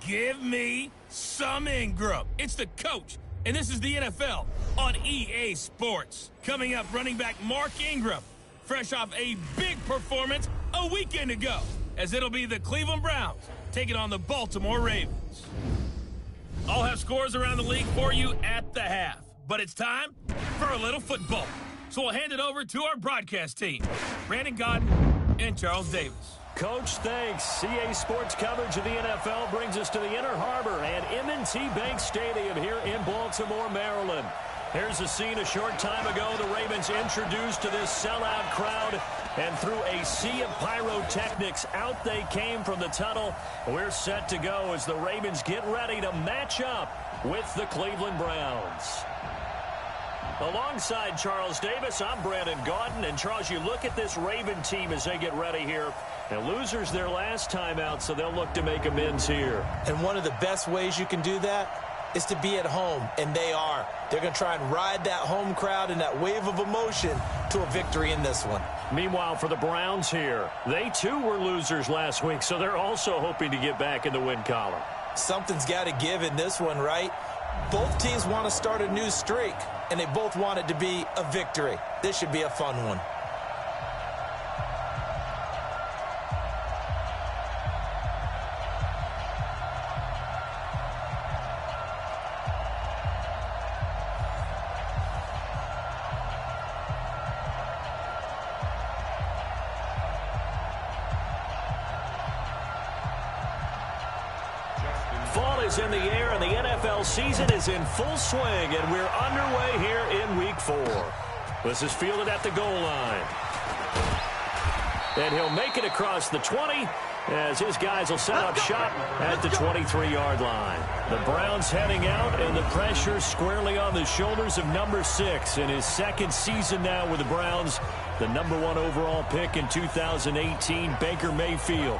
Give me some Ingram. It's the coach, and this is the NFL on EA Sports. Coming up, running back Mark Ingram, fresh off a big performance a weekend ago, as it'll be the Cleveland Browns taking on the Baltimore Ravens. I'll have scores around the league for you at the half, but it's time for a little football. So we'll hand it over to our broadcast team, Brandon Godden and Charles Davis. Coach, thanks. CA Sports coverage of the NFL brings us to the Inner Harbor and M&T Bank Stadium here in Baltimore, Maryland. Here's a scene a short time ago. The Ravens introduced to this sellout crowd, and through a sea of pyrotechnics, out they came from the tunnel. We're set to go as the Ravens get ready to match up with the Cleveland Browns. Alongside Charles Davis, I'm Brandon Gaudin. And Charles, you look at this Raven team as they get ready here. And losers their last time out, so they'll look to make amends here. And one of the best ways you can do that is to be at home, and they are. They're going to try and ride that home crowd and that wave of emotion to a victory in this one. Meanwhile, for the Browns here, they too were losers last week, so they're also hoping to get back in the win column. Something's got to give in this one, right? Both teams want to start a new streak, and they both want it to be a victory. This should be a fun one. Fall is in the air, and the NFL season is in full swing, and we're underway here in Week 4. This is fielded at the goal line. And he'll make it across the 20 as his guys will set up shop at the 23-yard line. The Browns heading out, and the pressure squarely on the shoulders of number 6 in his second season now with the Browns. The number 1 overall pick in 2018, Baker Mayfield.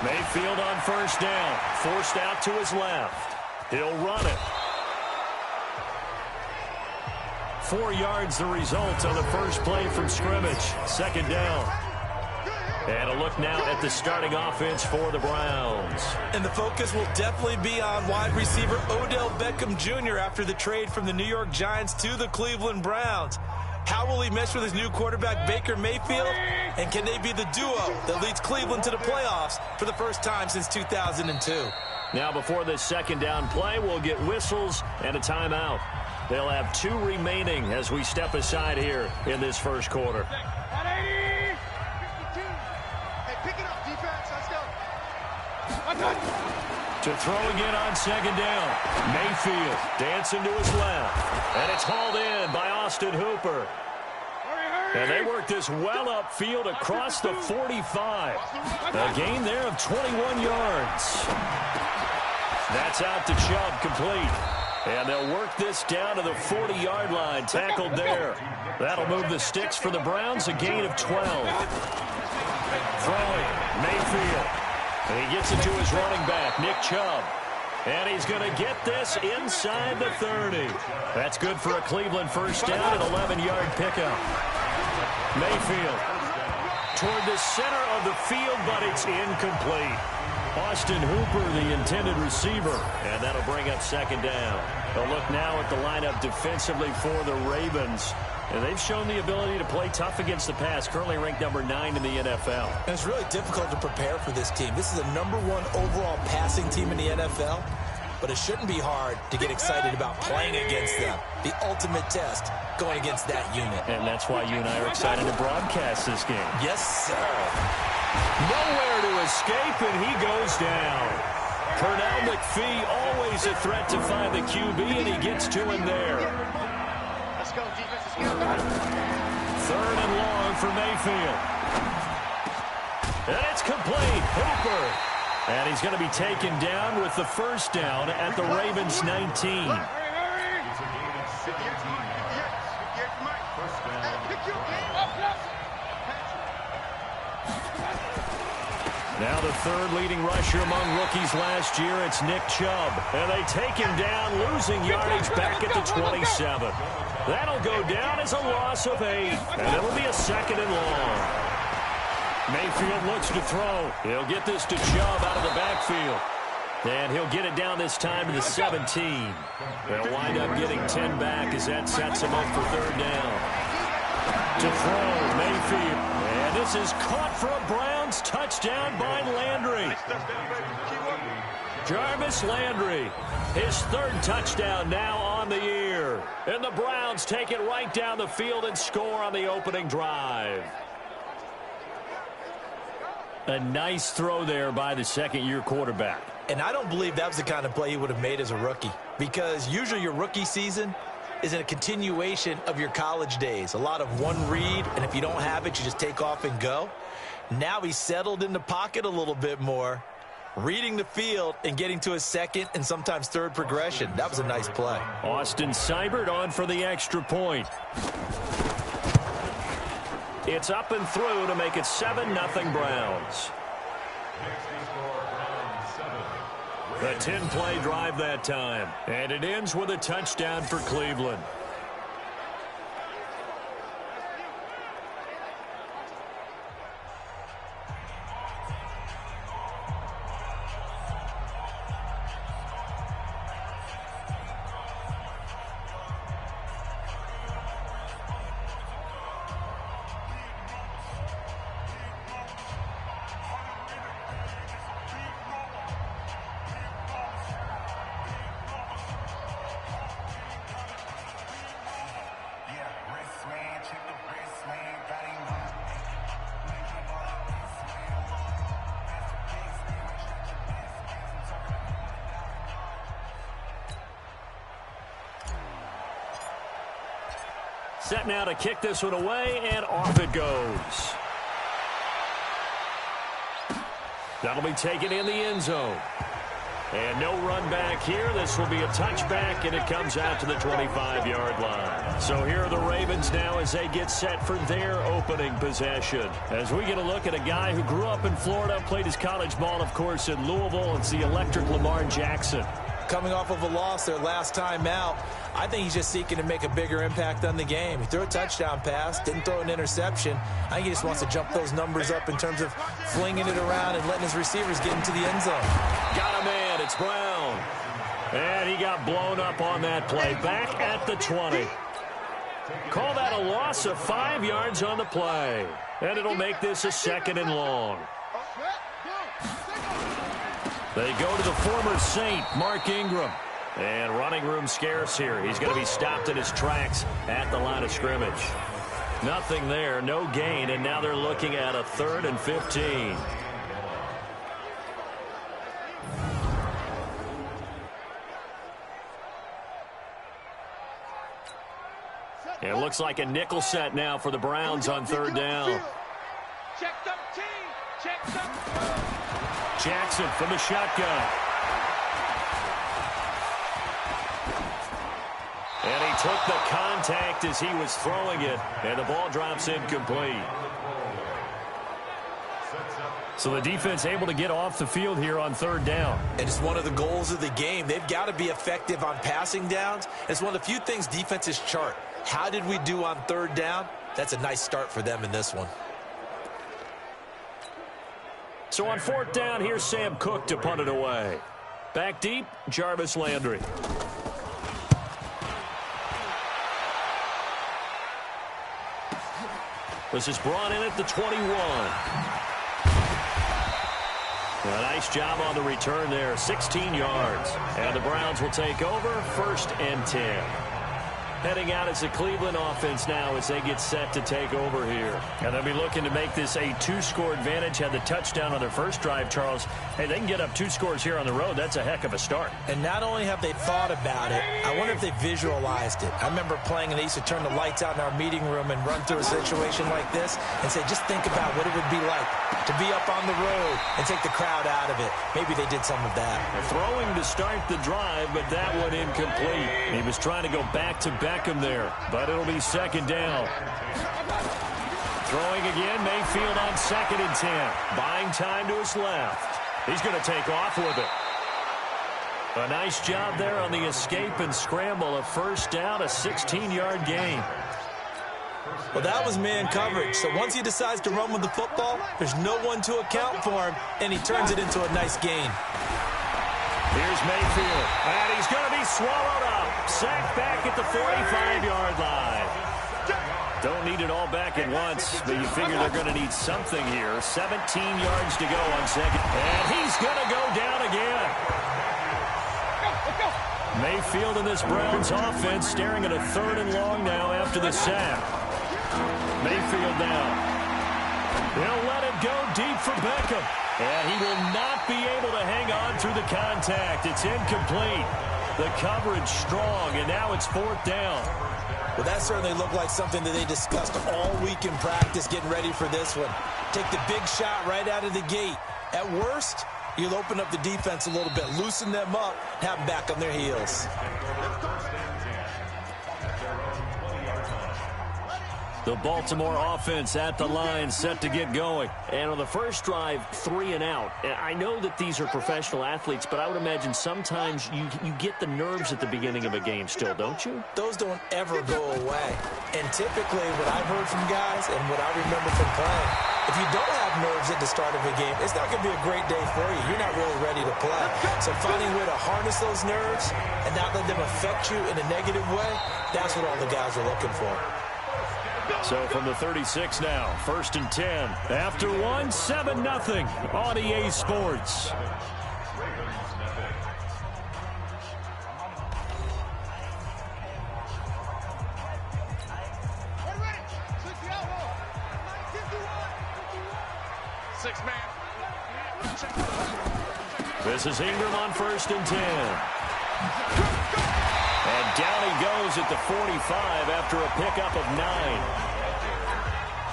Mayfield on first down, forced out to his left. He'll run it. 4 yards the result on the first play from scrimmage. Second down. And a look now at the starting offense for the Browns. And the focus will definitely be on wide receiver Odell Beckham Jr. after the trade from the New York Giants to the Cleveland Browns. How will he mesh with his new quarterback, Baker Mayfield? And can they be the duo that leads Cleveland to the playoffs for the first time since 2002? Now, before this second down play, we'll get whistles and a timeout. They'll have 2 remaining as we step aside here in this first quarter. Hey, pick it up, defense. Let's go. To throw again on second down. Mayfield dancing to his left. And it's hauled in by Austin Hooper. And they work this well upfield across the 45. A gain there of 21 yards. That's out to Chubb, complete. And they'll work this down to the 40-yard line, tackled there. That'll move the sticks for the Browns, a gain of 12. Throwing, Mayfield. And he gets it to his running back, Nick Chubb. And he's going to get this inside the 30. That's good for a Cleveland first down, an 11-yard pickup. Mayfield toward the center of the field, but it's incomplete. Austin Hooper, the intended receiver, and that'll bring up second down. A look now at the lineup defensively for the Ravens. And they've shown the ability to play tough against the pass, currently ranked number 9 in the NFL. And it's really difficult to prepare for this team. This is the number 1 overall passing team in the NFL, but it shouldn't be hard to get excited about playing against them. The ultimate test going against that unit. And that's why you and I are excited to broadcast this game. Yes, sir. Nowhere to escape, and he goes down. Pernell McPhee, always a threat to find the QB, and he gets to him there. Let's go, defense. Let's go. 3rd and long for Mayfield. And it's complete. Hooper. And he's going to be taken down with the first down at the Ravens 19. Now the 3rd leading rusher among rookies last year, it's Nick Chubb. And they take him down, losing yardage back at the 27. That'll go down as a loss of 8. And it'll be a 2nd and long. Mayfield looks to throw. He'll get this to Chubb out of the backfield. And he'll get it down this time to the 17. They'll wind up getting 10 back as that sets him up for 3rd down. To throw, Mayfield. And this is caught for a Browns touchdown by Landry. Jarvis Landry, his 3rd touchdown now on the year. And the Browns take it right down the field and score on the opening drive. A nice throw there by the 2nd-year quarterback. And I don't believe that was the kind of play he would have made as a rookie, because usually your rookie season is a continuation of your college days. A lot of one read, and if you don't have it, you just take off and go. Now he's settled in the pocket a little bit more, reading the field and getting to his 2nd and sometimes 3rd progression. That was a nice play. Austin Seibert on for the extra point. It's up and through to make it 7-0 Browns. A 10-play drive that time. And it ends with a touchdown for Cleveland. Set now to kick this one away, and off it goes. That'll be taken in the end zone. And no run back here. This will be a touchback, and it comes out to the 25-yard line. So here are the Ravens now as they get set for their opening possession. As we get a look at a guy who grew up in Florida, played his college ball, of course, in Louisville. It's the electric Lamar Jackson. Coming off of a loss their last time out, I think he's just seeking to make a bigger impact on the game. He threw a touchdown pass, didn't throw an interception. I think he just wants to jump those numbers up in terms of flinging it around and letting his receivers get into the end zone. Got a man. It's Brown. And he got blown up on that play. Back at the 20. Call that a loss of 5 yards on the play. And it'll make this a 2nd and long. They go to the former Saint, Mark Ingram. And running room scarce here. He's going to be stopped in his tracks at the line of scrimmage. Nothing there, no gain, and now they're looking at a 3rd and 15. It looks like a nickel set now for the Browns on 3rd down. Jackson from the shotgun. And he took the contact as he was throwing it, and the ball drops incomplete. So the defense able to get off the field here on 3rd down. And it's one of the goals of the game. They've got to be effective on passing downs. It's one of the few things defenses chart. How did we do on 3rd down? That's a nice start for them in this one. So on 4th down, here's Sam Cook to punt it away. Back deep, Jarvis Landry. This is brought in at the 21. A nice job on the return there, 16 yards. And the Browns will take over, 1st and 10. heading out as the Cleveland offense now as they get set to take over here. And they'll be looking to make this a 2-score advantage. Had the touchdown on their first drive, Charles. Hey, they can get up 2 scores here on the road. That's a heck of a start. And not only have they thought about it, I wonder if they visualized it. I remember playing and they used to turn the lights out in our meeting room and run through a situation like this and say, just think about what it would be like to be up on the road and take the crowd out of it. Maybe they did some of that. Throwing to start the drive, but that one incomplete. He was trying to go back to Beckham there, but it'll be second down. Throwing again, Mayfield on 2nd and 10. Buying time to his left. He's going to take off with it. A nice job there on the escape and scramble. A first down, a 16-yard gain. Well, that was man coverage. So once he decides to run with the football, there's no one to account for him, and he turns it into a nice gain. Here's Mayfield, and he's going to be swallowed up. Sacked back at the 45-yard line. Don't need it all back at once, but you figure they're going to need something here. 17 yards to go on second, and he's going to go down again. Mayfield in this Browns offense staring at a 3rd and long now after the sack. Mayfield now. He'll let it go deep for Beckham. And he will not be able to hang on through the contact. It's incomplete. The coverage strong, and now it's 4th down. Well, that certainly looked like something that they discussed all week in practice, getting ready for this one. Take the big shot right out of the gate. At worst, you'll open up the defense a little bit, loosen them up, have them back on their heels. The Baltimore offense at the line, set to get going. And on the first drive, 3 and out. I know that these are professional athletes, but I would imagine sometimes you get the nerves at the beginning of a game still, don't you? Those don't ever go away. And typically, what I've heard from guys and what I remember from playing, if you don't have nerves at the start of a game, it's not going to be a great day for you. You're not really ready to play. So finding a way to harness those nerves and not let them affect you in a negative way, that's what all the guys are looking for. So from the 36 now, 1st and 10. After 7-0 on EA Sports. This is Ingram on 1st and 10. And down he goes at the 45 after a pickup of 9.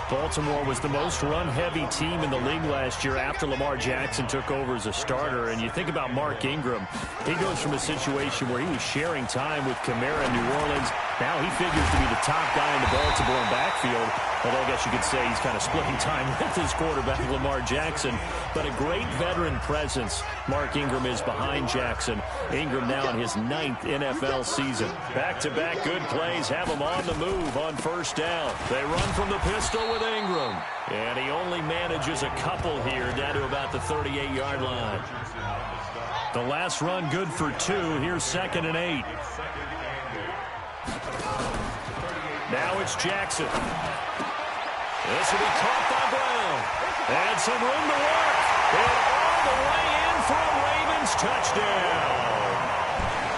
Baltimore was the most run-heavy team in the league last year after Lamar Jackson took over as a starter. And you think about Mark Ingram, he goes from a situation where he was sharing time with Kamara in New Orleans. Now he figures to be the top guy in the Baltimore backfield. Although I guess you could say he's kind of splitting time with his quarterback, Lamar Jackson. But a great veteran presence Mark Ingram is behind Jackson. Ingram now in his 9th NFL season. Back-to-back good plays have him on the move on 1st down. They run from the pistol with Ingram. And he only manages a couple here down to about the 38-yard line. The last run good for 2. Here's 2nd and 8. Now it's Jackson. This will be caught by Brown. And some room to work. And all the way in for a Ravens touchdown.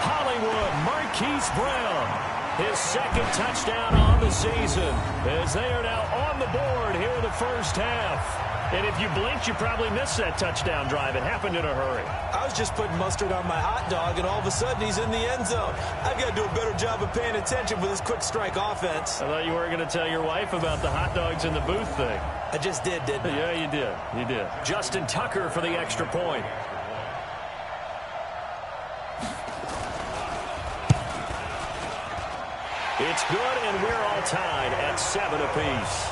Hollywood Marquise Brown. His 2nd touchdown on the season. As they are now on the board here in the first half. And if you blinked, you probably missed that touchdown drive. It happened in a hurry. I was just putting mustard on my hot dog, and all of a sudden he's in the end zone. I've got to do a better job of paying attention with this quick strike offense. I thought you weren't going to tell your wife about the hot dogs in the booth thing. I just did, didn't I? Yeah, you did. You did. Justin Tucker for the extra point. It's good, and we're all tied at 7 apiece.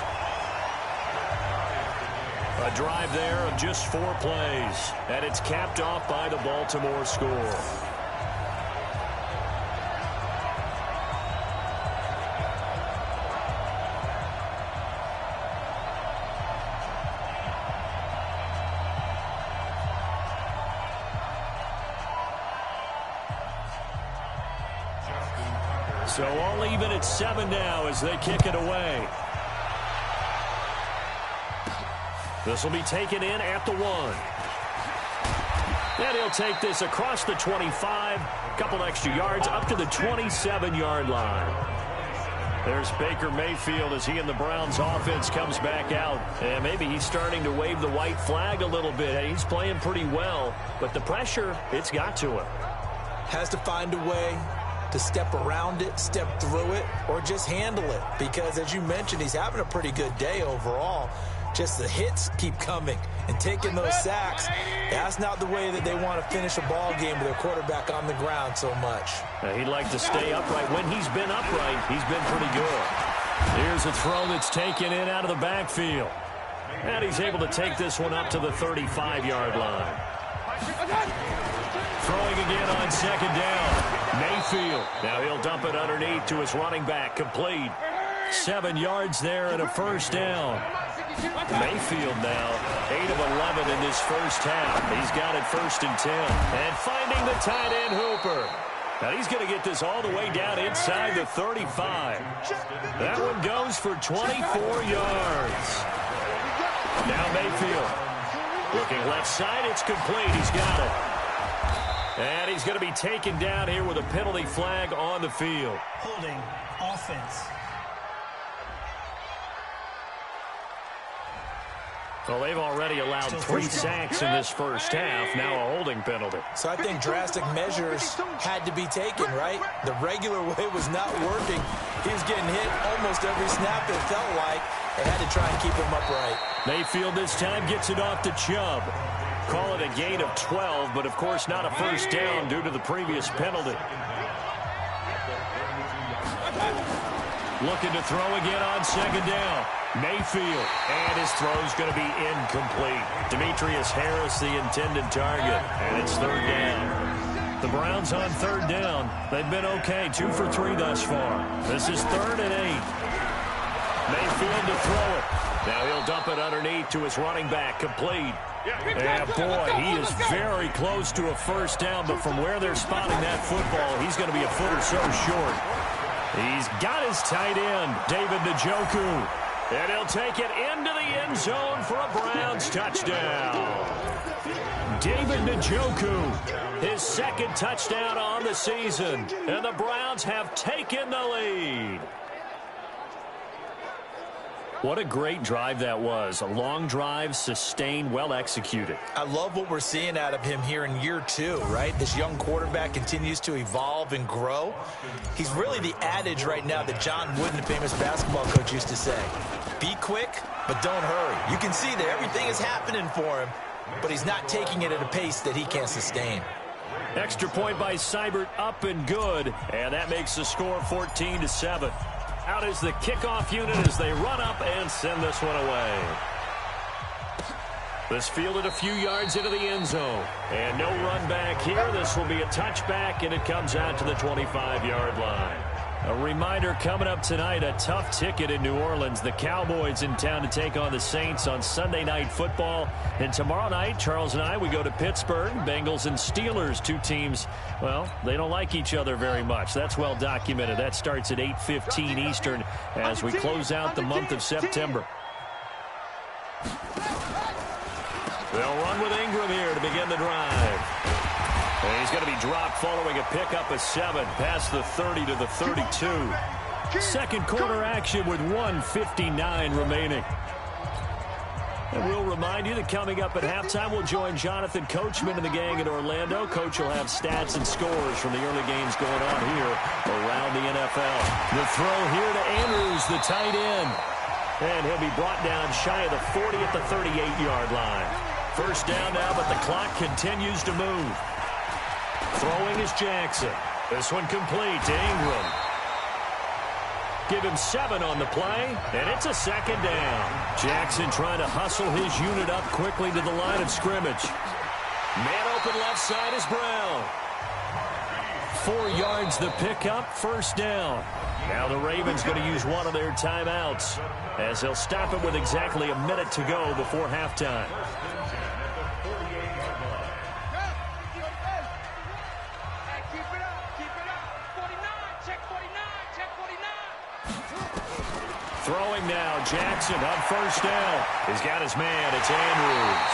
A drive there of just 4 plays, and it's capped off by the Baltimore score. So all even at 7 now as they kick it away. This will be taken in at the 1. And he'll take this across the 25, couple extra yards up to the 27-yard line. There's Baker Mayfield as he and the Browns offense comes back out. And maybe he's starting to wave the white flag a little bit. He's playing pretty well, but the pressure, it's got to him. Has to find a way to step around it, step through it, or just handle it. Because, as you mentioned, he's having a pretty good day overall. Just the hits keep coming and taking those sacks. That's not the way that they want to finish a ball game with their quarterback on the ground so much. He'd like to stay upright. When he's been upright, he's been pretty good. Here's a throw that's taken in out of the backfield. And he's able to take this one up to the 35-yard line. Throwing again on second down. Mayfield. Now he'll dump it underneath to his running back. Complete. 7 yards there and a first down. Mayfield now 8 of 11 in this first half. He's got it 1st and 10. And finding the tight end Hooper. Now he's going to get this all the way down inside the 35. That one goes for 24 yards. Now Mayfield. Looking left side, it's complete. He's got it. And he's going to be taken down here with a penalty flag on the field. Holding offense. Well, they've already allowed 3 sacks in this first half. Now a holding penalty. So I think drastic measures had to be taken, right? The regular way was not working. He was getting hit almost every snap, it felt like. They had to try and keep him upright. Mayfield this time gets it off to Chubb. Call it a gain of 12, but of course not a first down due to the previous penalty. Looking to throw again on second down. Mayfield, and his throw's going to be incomplete. Demetrius Harris, the intended target, and it's 3rd down. The Browns on 3rd down. They've been okay, 2 for 3 thus far. This is 3rd and 8. Mayfield to throw it. Now he'll dump it underneath to his running back, complete. Yeah, boy, he is very close to a first down, but from where they're spotting that football, he's going to be a foot or so short. He's got his tight end, David Njoku. And he'll take it into the end zone for a Browns touchdown. David Njoku, his 2nd touchdown on the season. And the Browns have taken the lead. What a great drive that was. A long drive, sustained, well executed. I love what we're seeing out of him here in year 2, right? This young quarterback continues to evolve and grow. He's really the adage right now that John Wooden, the famous basketball coach, used to say. Be quick, but don't hurry. You can see that everything is happening for him, but he's not taking it at a pace that he can't sustain. Extra point by Seibert, up and good, and that makes the score 14-7. Out is the kickoff unit as they run up and send this one away. This fielded a few yards into the end zone. And no run back here. This will be a touchback, and it comes out to the 25-yard line. A reminder coming up tonight, a tough ticket in New Orleans. The Cowboys in town to take on the Saints on Sunday Night Football. And tomorrow night, Charles and I, we go to Pittsburgh. Bengals and Steelers, 2 teams, well, they don't like each other very much. That's well documented. That starts at 8:15 Eastern as we close out the month of September. They'll run with Ingram here to begin the drive. And he's going to be dropped following a pickup of 7 past the 30 to the 32. Second quarter action with 1:59 remaining. And we'll remind you that coming up at halftime, we'll join Jonathan Coachman and the gang in Orlando. Coach will have stats and scores from the early games going on here around the NFL. The throw here to Andrews, the tight end. And he'll be brought down shy of the 40 at the 38-yard line. First down now, but the clock continues to move. Throwing is Jackson. This one complete to Ingram. Give him 7 on the play, and it's a second down. Jackson trying to hustle his unit up quickly to the line of scrimmage. Man open left side is Brown. 4 yards the pickup, first down. Now the Ravens going to use one of their timeouts as they'll stop it with exactly a minute to go before halftime. Throwing now, Jackson on first down. He's got his man, it's Andrews.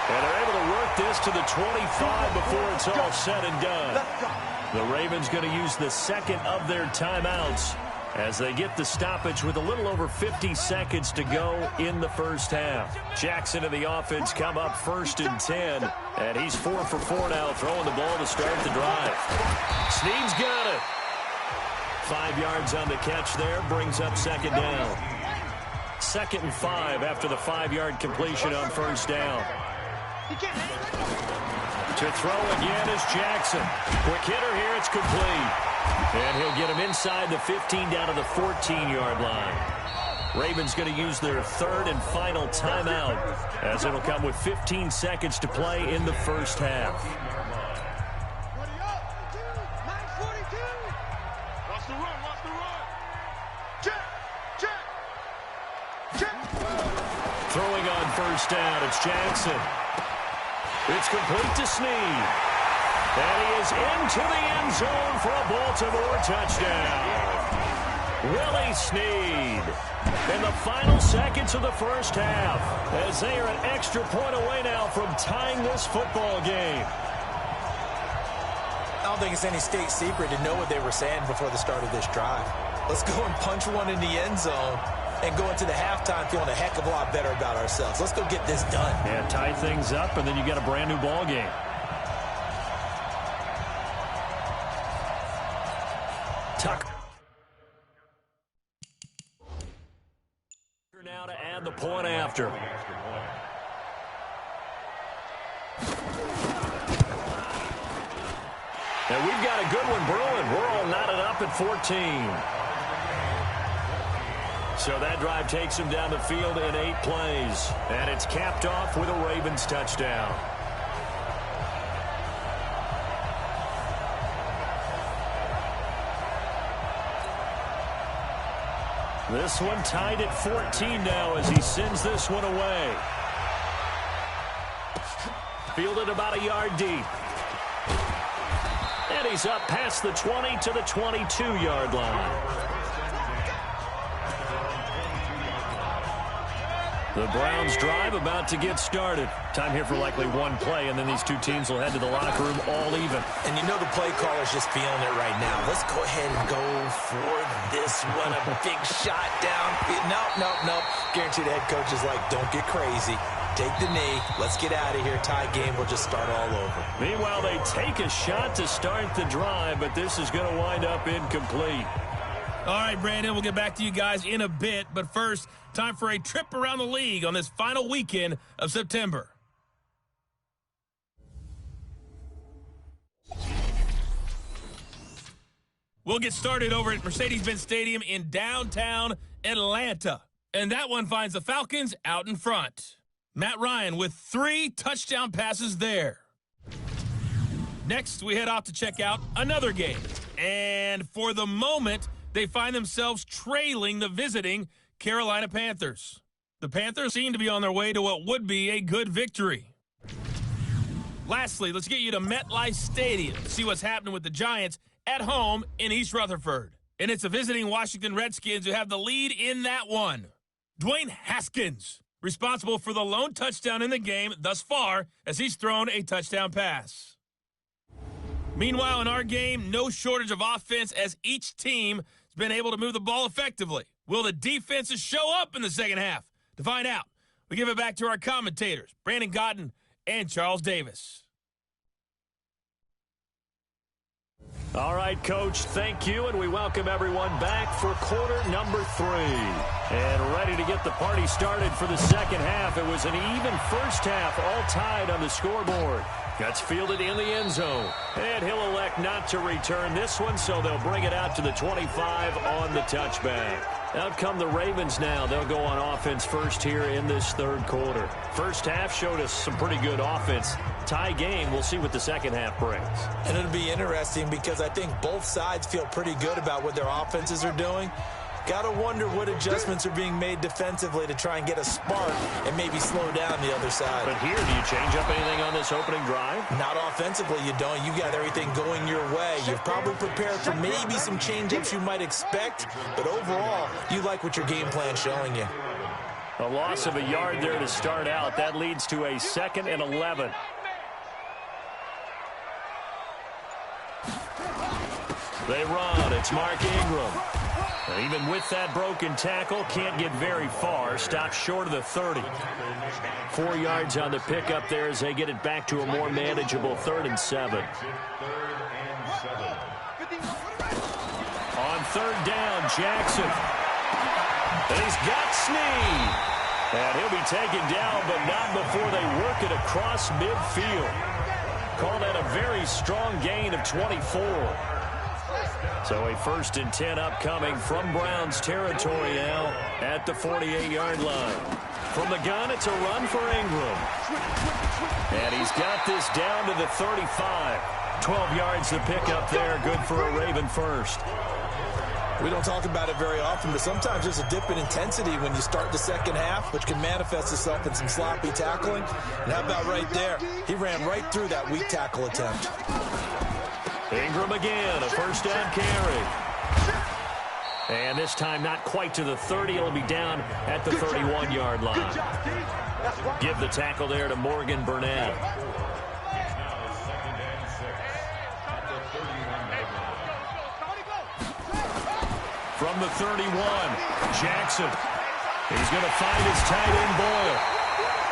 And they're able to work this to the 25 before it's all said and done. The Ravens going to use the second of their timeouts as they get the stoppage with a little over 50 seconds to go in the first half. Jackson and the offense come up 1st and 10, and he's 4 for 4 now, throwing the ball to start the drive. Snead's got it. 5 yards on the catch there, brings up 2nd down. 2nd and 5 after the 5-yard completion on 1st down. To throw again is Jackson. Quick hitter here, it's complete. And he'll get him inside the 15 down to the 14-yard line. Ravens going to use their 3rd and final timeout, as it'll come with 15 seconds to play in the first half. Throwing on 1st down, it's Jackson. It's complete to Snead. And he is into the end zone for a Baltimore touchdown. Willie Snead in the final seconds of the first half, as they are an extra point away now from tying this football game. I don't think it's any state secret to know what they were saying before the start of this drive. Let's go and punch one in the end zone and go into the halftime feeling a heck of a lot better about ourselves. Let's go get this done. Yeah, tie things up, and then you get a brand new ball game. Tucker now to add the point after. And we've got a good one brewing. We're all knotted up at 14. So that drive takes him down the field in 8 plays. And it's capped off with a Ravens touchdown. This one tied at 14 now as he sends this one away. Fielded about a yard deep. And he's up past the 20 to the 22-yard line. The Browns drive about to get started. Time here for likely one play, and then these two teams will head to the locker room all even. And you know the play caller's just feeling it right now. Let's go ahead and go for this one. A big shot down. Nope. Guarantee the head coach is like, don't get crazy. Take the knee. Let's get out of here. Tie game. We'll just start all over. Meanwhile, they take a shot to start the drive, but this is going to wind up incomplete. All right, Brandon, we'll get back to you guys in a bit. But first, time for a trip around the league on this final weekend of September. We'll get started over at Mercedes-Benz Stadium in downtown Atlanta. And that one finds the Falcons out in front. Matt Ryan with 3 touchdown passes there. Next, we head off to check out another game. And for the moment, they find themselves trailing the visiting Carolina Panthers. The Panthers seem to be on their way to what would be a good victory. Lastly, let's get you to MetLife Stadium to see what's happening with the Giants at home in East Rutherford. And it's the visiting Washington Redskins who have the lead in that one. Dwayne Haskins, responsible for the lone touchdown in the game thus far as he's thrown a touchdown pass. Meanwhile, in our game, no shortage of offense as each team has been able to move the ball effectively. Will the defenses show up in the second half? To find out, we give it back to our commentators, Brandon Cotton and Charles Davis. All right, Coach, thank you, and we welcome everyone back for quarter number 3. And ready to get the party started for the second half. It was an even first half, all tied on the scoreboard. That's fielded in the end zone. And he'll elect not to return this one, so they'll bring it out to the 25 on the touchback. Out come the Ravens now. They'll go on offense first here in this third quarter. First half showed us some pretty good offense. Tie game, we'll see what the second half brings. And it'll be interesting because I think both sides feel pretty good about what their offenses are doing. Got to wonder what adjustments are being made defensively to try and get a spark and maybe slow down the other side. But here, do you change up anything on this opening drive? Not offensively, you don't. You got everything going your way. You've probably prepared for maybe some change-ups you might expect, but overall, you like what your game plan's showing you. A loss of a yard there to start out. That leads to a 2nd and 11. They run. It's Mark Ingram. And even with that broken tackle, can't get very far. Stops short of the 30. 4 yards on the pickup there as they get it back to a more manageable 3rd and 7. On 3rd down, Jackson. And he's got Snead. And he'll be taken down, but not before they work it across midfield. Call that a very strong gain of 24. So a 1st and 10 upcoming from Browns territory now at the 48-yard line. From the gun, it's a run for Ingram. And he's got this down to the 35. 12 yards to pick up there. Good for a Raven first. We don't talk about it very often, but sometimes there's a dip in intensity when you start the second half, which can manifest itself in some sloppy tackling. And how about right there? He ran right through that weak tackle attempt. Ingram again, a 1st down carry. And this time not quite to the 30. It'll be down at the 31-yard line. Give the tackle there to Morgan Burnett. From the 31, Jackson. He's going to find his tight end Boyle.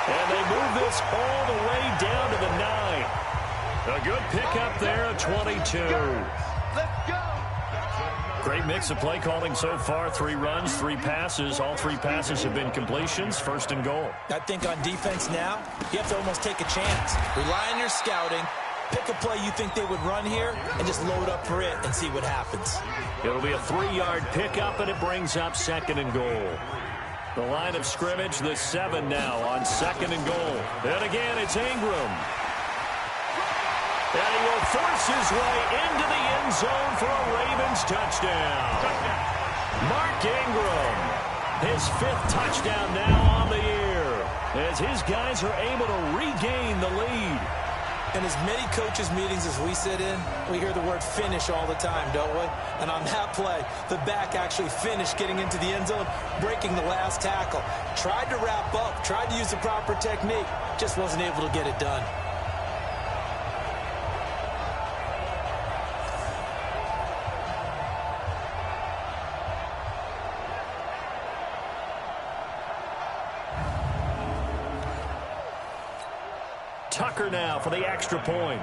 And they move this all the way down to the 9. A good pickup there at 22. Let's go. Great mix of play calling so far. 3 runs, 3 passes. All 3 passes have been completions. 1st and goal. I think on defense now, you have to almost take a chance. Rely on your scouting. Pick a play you think they would run here and just load up for it and see what happens. It'll be a 3-yard pickup, and it brings up 2nd and goal. The line of scrimmage, the 7 now on 2nd and goal. And again, it's Ingram. And he will force his way into the end zone for a Ravens touchdown. Mark Ingram, his 5th touchdown now on the year, as his guys are able to regain the lead. In as many coaches' meetings as we sit in, we hear the word finish all the time, don't we? And on that play, the back actually finished getting into the end zone, breaking the last tackle. Tried to wrap up, tried to use the proper technique, just wasn't able to get it done. Tucker now for the extra point.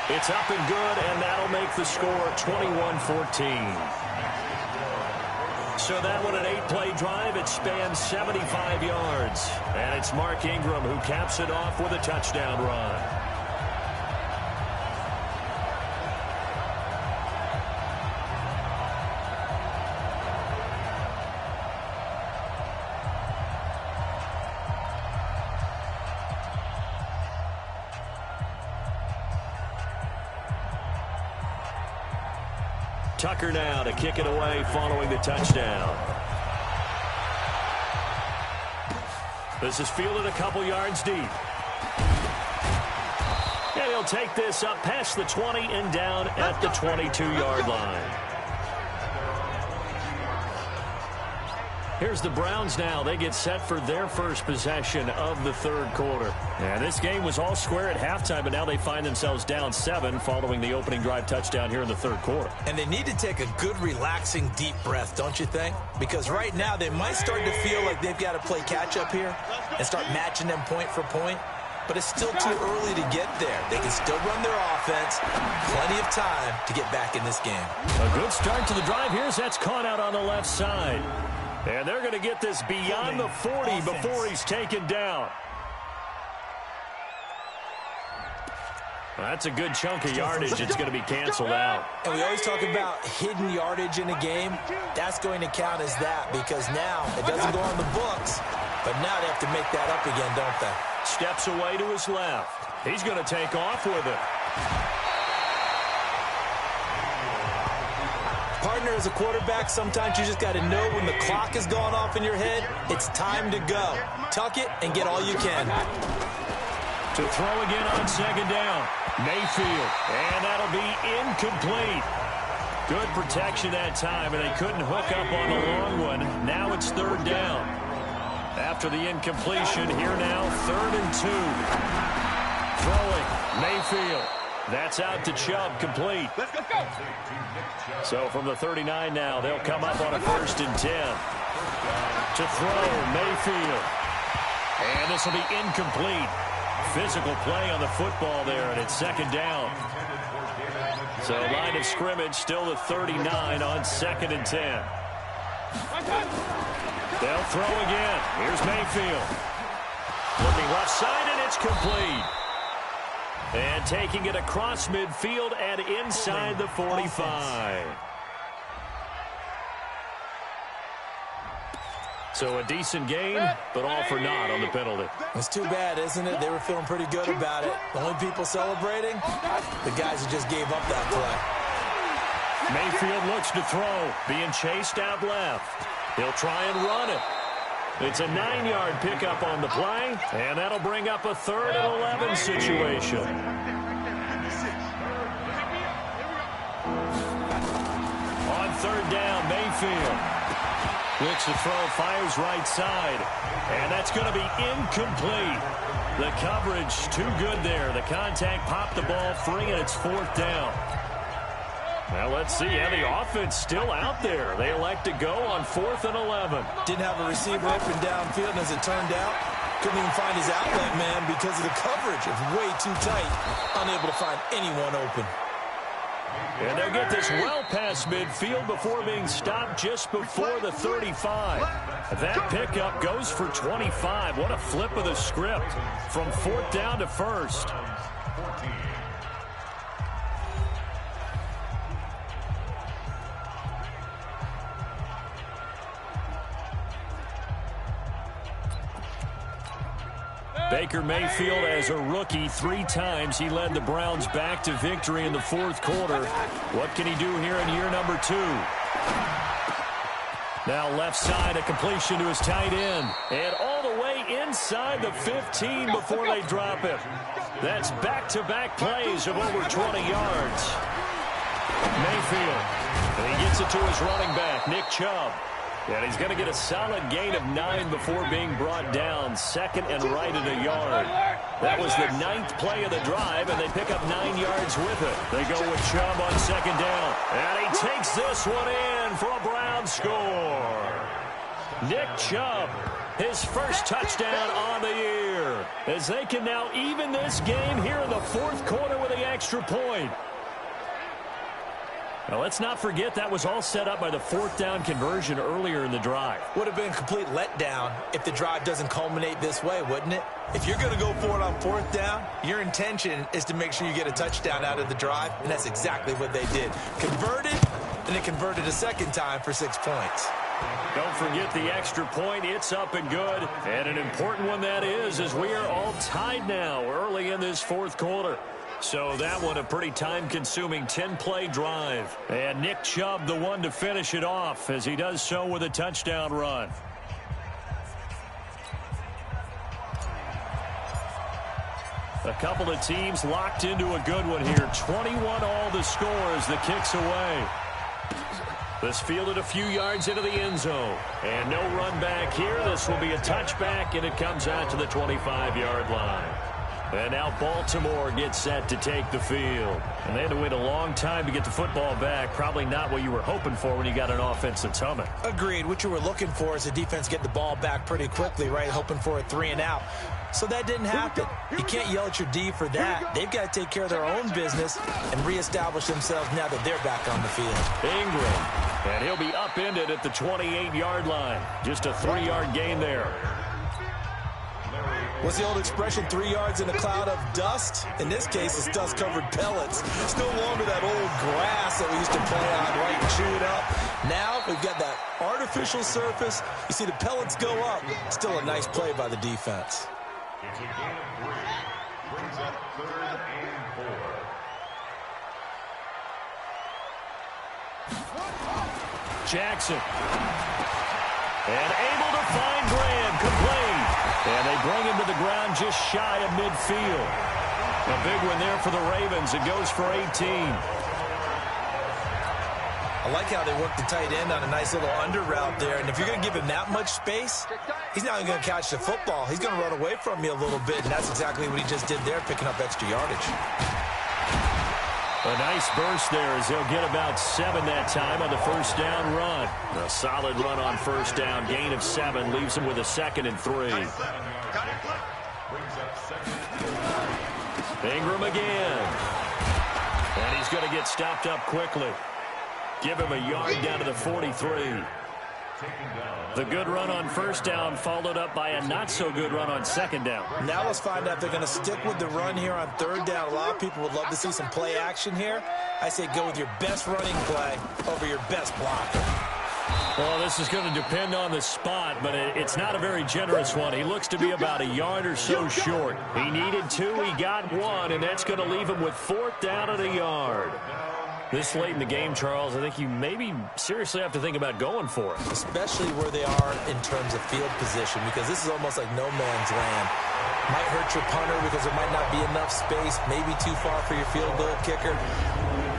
It's up and good, and that'll make the score 21-14. So that one, an 8-play drive. It spans 75 yards. And it's Mark Ingram who caps it off with a touchdown run. Tucker now to kick it away following the touchdown. This is fielded a couple yards deep. And he'll take this up past the 20 and down at the 22-yard line. Here's the Browns now. They get set for their first possession of the 3rd quarter. And this game was all square at halftime, but now they find themselves down 7 following the opening drive touchdown here in the 3rd quarter. And they need to take a good, relaxing, deep breath, don't you think? Because right now they might start to feel like they've got to play catch-up here and start matching them point for point. But it's still too early to get there. They can still run their offense. Plenty of time to get back in this game. A good start to the drive here as that's caught out on the left side. And they're going to get this beyond the 40 before he's taken down. Well, that's a good chunk of yardage. It's going to be canceled out. And we always talk about hidden yardage in a game. That's going to count as that because now it doesn't go on the books. But now they have to make that up again, don't they? Steps away to his left. He's going to take off with it. Partner, as a quarterback, sometimes you just got to know when the clock has gone off in your head, it's time to go. Tuck it and get all you can. To throw again on 2nd down. Mayfield. And that'll be incomplete. Good protection that time, and they couldn't hook up on the long one. Now it's 3rd down. After the incompletion, here now, 3rd and 2. Throwing, Mayfield. That's out to Chubb, complete. Let's go. So from the 39 now, they'll come up on a 1st and 10. To throw, Mayfield. And this will be incomplete. Physical play on the football there, and it's 2nd down. So line of scrimmage still the 39 on 2nd and 10. They'll throw again. Here's Mayfield. Looking left side, and it's complete. And taking it across midfield and inside the 45. So a decent game, but all for naught on the penalty. It's too bad, isn't it? They were feeling pretty good about it. The only people celebrating, the guys who just gave up that play. Mayfield looks to throw, being chased out left. He'll try and run it. It's a 9-yard pickup on the play, and that'll bring up a 3rd and 11 situation. On 3rd down, Mayfield. Looks to throw, fires right side, and that's going to be incomplete. The coverage too good there. The contact popped the ball free, and it's 4th down. Well, let's see. Yeah, the offense still out there. They elect to go on 4th and 11. Didn't have a receiver open downfield, and as it turned out, couldn't even find his outlet man because of the coverage. It's way too tight. Unable to find anyone open. And they'll get this well past midfield before being stopped just before the 35. That pickup goes for 25. What a flip of the script from 4th down to 1st. Baker Mayfield, as a rookie, 3 times he led the Browns back to victory in the 4th quarter. What can he do here in year number 2? Now left side, a completion to his tight end. And all the way inside the 15 before they drop him. That's back-to-back plays of over 20 yards. Mayfield, and he gets it to his running back, Nick Chubb. And he's going to get a solid gain of 9 before being brought down. 2nd and right at a yard. That was the 9th play of the drive, and they pick up 9 yards with it. They go with Chubb on 2nd down. And he takes this one in for a Brown score. Nick Chubb, his first touchdown on the year. As they can now even this game here in the 4th quarter with the extra point. Now, let's not forget that was all set up by the 4th down conversion earlier in the drive. Would have been a complete letdown if the drive doesn't culminate this way, wouldn't it? If you're going to go for it on 4th down, your intention is to make sure you get a touchdown out of the drive, and that's exactly what they did. Converted, and they converted a 2nd time for 6 points. Don't forget the extra point. It's up and good. And an important one that is, as we are all tied now early in this 4th quarter. So that one a pretty time-consuming 10-play drive. And Nick Chubb the one to finish it off as he does so with a touchdown run. A couple of teams locked into a good one here. 21 all the score as the kick's away. This fielded a few yards into the end zone. And no run back here. This will be a touchback, and it comes out to the 25-yard line. And now Baltimore gets set to take the field. And they had to wait a long time to get the football back. Probably not what you were hoping for when you got an offense that's humming. Agreed. What you were looking for is the defense get the ball back pretty quickly, right? Hoping for a 3 and out. So that didn't happen. You can't yell at your D for that. They've got to take care of their own business and reestablish themselves now that they're back on the field. Ingram. And he'll be upended at the 28-yard line. Just a 3-yard gain there. What's the old expression, 3 yards in a cloud of dust? In this case, it's dust-covered pellets. It's no longer that old grass that we used to play on, right, and chew it up. Now we've got that artificial surface. You see the pellets go up. Still a nice play by the defense. Brings up 3rd and 4. Jackson. And able to find Graham, complete. And they bring him to the ground just shy of midfield. A big one there for the Ravens. It goes for 18. I like how they work the tight end on a nice little under route there. And if you're going to give him that much space, he's not even going to catch the football. He's going to run away from you a little bit, and that's exactly what he just did there, picking up extra yardage. A nice burst there as they'll get about 7 that time on the first down run. A solid run on first down. Gain of 7 leaves them with a 2nd and 3. Ingram again. And he's going to get stopped up quickly. Give him a yard down to the 43. The good run on first down followed up by a not-so-good run on second down. Now let's find out if they're going to stick with the run here on third down. A lot of people would love to see some play action here. I say go with your best running play over your best blocker. Well, this is going to depend on the spot, but it's not a very generous one. He looks to be about a yard or so short. He needed 2, he got 1, and that's going to leave him with 4th down and a yard. This late in the game, Charles, I think you maybe seriously have to think about going for it. Especially where they are in terms of field position, because this is almost like no man's land. Might hurt your punter because there might not be enough space, maybe too far for your field goal kicker.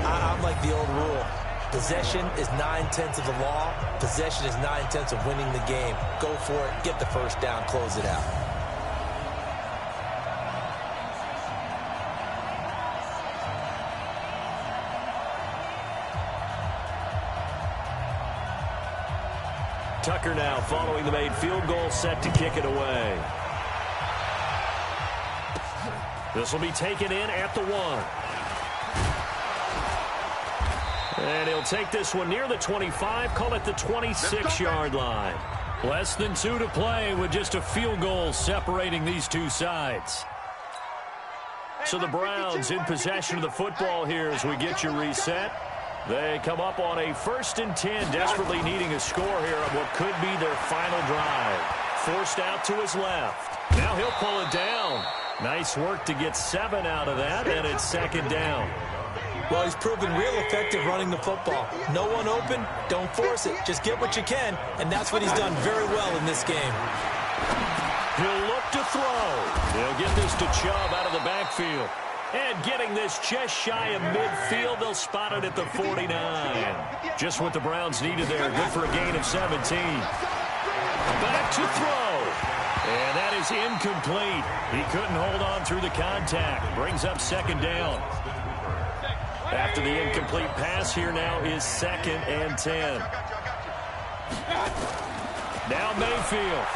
I'm like the old rule. Possession is 9/10 of the law. Possession is 9/10 of winning the game. Go for it, get the first down, close it out. Tucker now following the made field goal, set to kick it away. This will be taken in at the 1. And he'll take this one near the 25, call it the 26-yard line. Less than 2 to play with just a field goal separating these two sides. So the Browns in possession of the football here as we get you reset. They come up on a 1st and 10, desperately needing a score here on what could be their final drive. Forced out to his left. Now he'll pull it down. Nice work to get 7 out of that, and it's 2nd down. Well, he's proven real effective running the football. No one open, don't force it. Just get what you can, and that's what he's done very well in this game. He'll look to throw. He'll get this to Chubb out of the backfield. And getting this just shy of midfield, they'll spot it at the 49. Just what the Browns needed there. Good for a gain of 17. Back to throw. And that is incomplete. He couldn't hold on through the contact. Brings up 2nd down. After the incomplete pass, here now is 2nd and 10. Now Mayfield.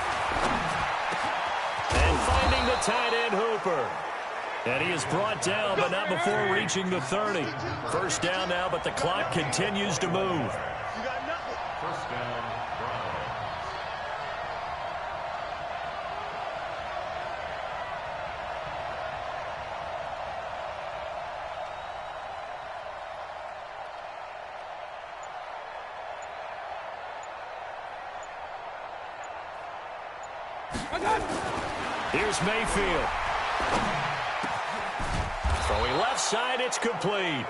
And finding the tight end Hooper. And he is brought down, but not before reaching the 30. First down now, but the clock continues to move. First down, Here's Mayfield. Throwing left side, it's complete.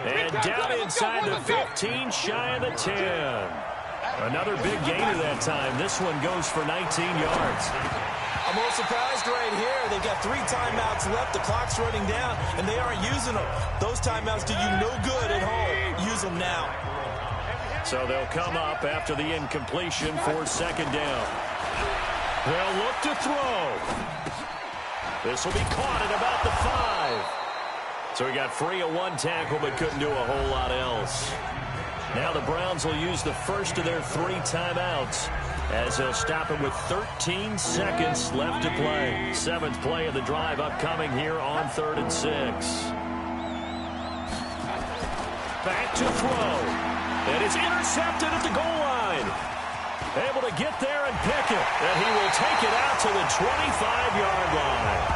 And down inside the 15, shy of the 10. Another big gainer that time. This one goes for 19 yards. I'm a little surprised right here. They've got 3 timeouts left. The clock's running down, and they aren't using them. Those timeouts do you no good at home. Use them now. So they'll come up after the incompletion for 2nd down. They'll look to throw. This will be caught at about the 5. So he got free of 1 tackle but couldn't do a whole lot else. Now the Browns will use the first of their 3 timeouts as they'll stop him with 13 seconds left to play. 7th play of the drive upcoming here on 3rd and 6. Back to throw. And it's intercepted at the goal line. Able to get there and pick it. And he will take it out to the 25-yard line.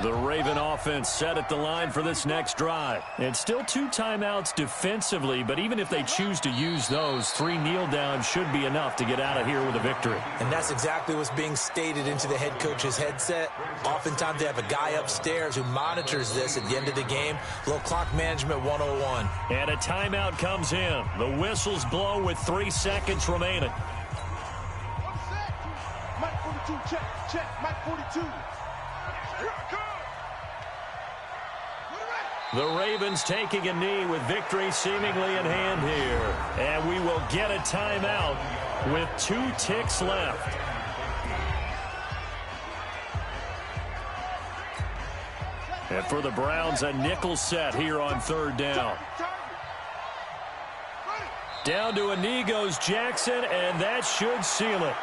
The Raven offense set at the line for this next drive. And still 2 timeouts defensively, but even if they choose to use those, 3 kneel downs should be enough to get out of here with a victory. And that's exactly what's being stated into the head coach's headset. Oftentimes they have a guy upstairs who monitors this at the end of the game. A little clock management 101. And a timeout comes in. The whistles blow with 3 seconds remaining. Mike 42, check, Mike 42. The Ravens taking a knee with victory seemingly in hand here. And we will get a timeout with 2 ticks left. And for the Browns, a nickel set here on 3rd down. Down to a knee goes Jackson, and that should seal it.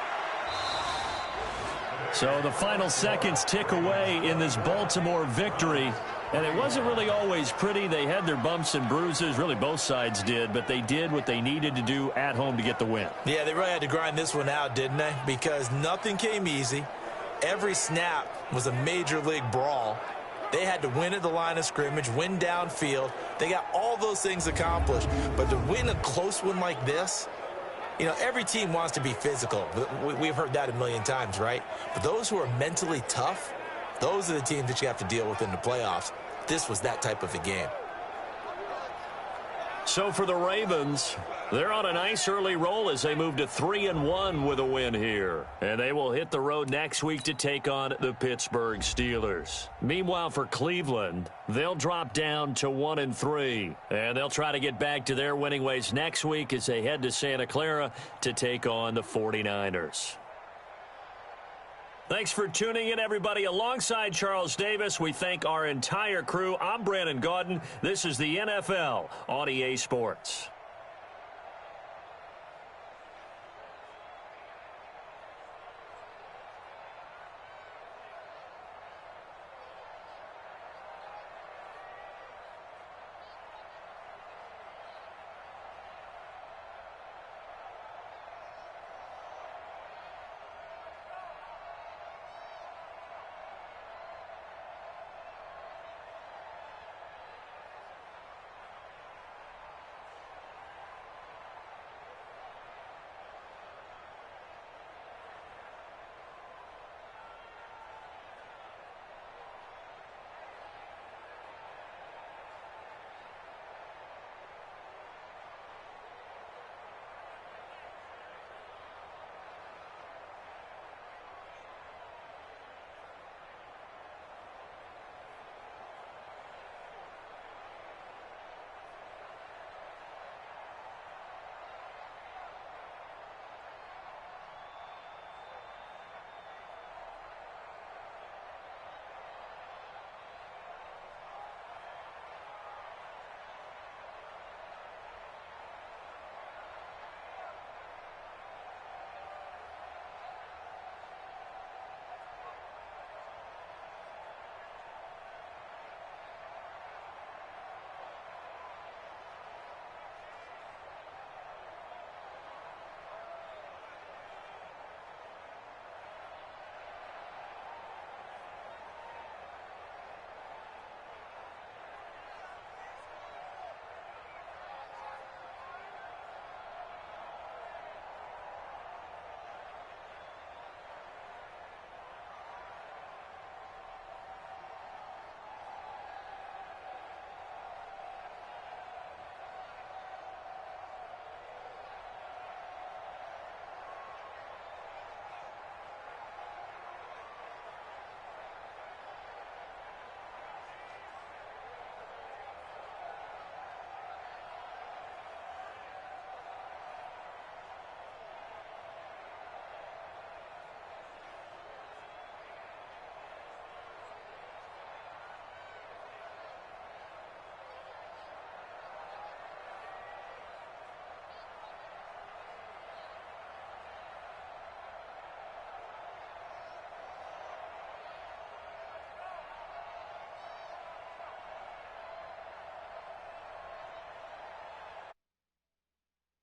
So the final seconds tick away in this Baltimore victory. And it wasn't really always pretty. They had their bumps and bruises. Really, both sides did. But they did what they needed to do at home to get the win. Yeah, they really had to grind this one out, didn't they? Because nothing came easy. Every snap was a major league brawl. They had to win at the line of scrimmage, win downfield. They got all those things accomplished. But to win a close one like this, you know, every team wants to be physical. We've heard that a million times, right? But those who are mentally tough, those are the teams that you have to deal with in the playoffs. This was that type of a game. So for the Ravens, they're on a nice early roll as they move to 3-1 with a win here. And they will hit the road next week to take on the Pittsburgh Steelers. Meanwhile, for Cleveland, they'll drop down to 1-3. And they'll try to get back to their winning ways next week as they head to Santa Clara to take on the 49ers. Thanks for tuning in, everybody. Alongside Charles Davis, we thank our entire crew. I'm Brandon Gaudin. This is the NFL on EA Sports.